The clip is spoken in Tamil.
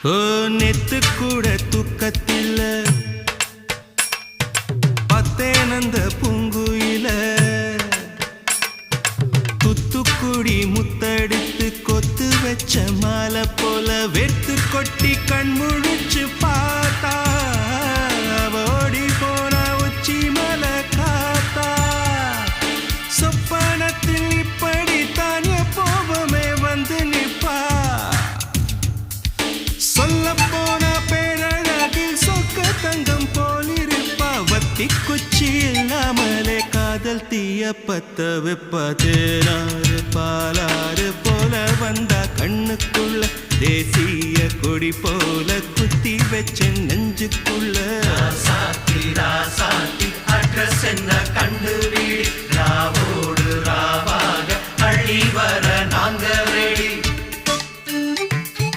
ஓ நெத்து கூட தூக்கத்தில்ல பத்தேனந்த பூங்குயில துத்துக்குடி முத்தெடுத்து கொத்து வச்ச மாலை போல வெத்து கொட்டி கண் முழிச்சு பார்த்தா ஓடி போன உச்சி மலை காத்தா சொப்பனத்தில் இப்படி தானே போவமே வந்து நிப்பா சொல்ல போன பேரழகில் சொக்க தங்கம் போலிருப்பா வத்தி குச்சி இல்லாமலே காதல் தீய பத்த வெப்ப தேனாறு பாலாறு போல வந்தா கண்ணுக்குள்ள தேசிய கொடி போல குத்தி வச்ச நெஞ்சுக்குள்ள ராசாத்தி அட்ரஸ் என்ன கண்டு வீடி ராவோடு ராவாக அழி வர நாங்க ரெடி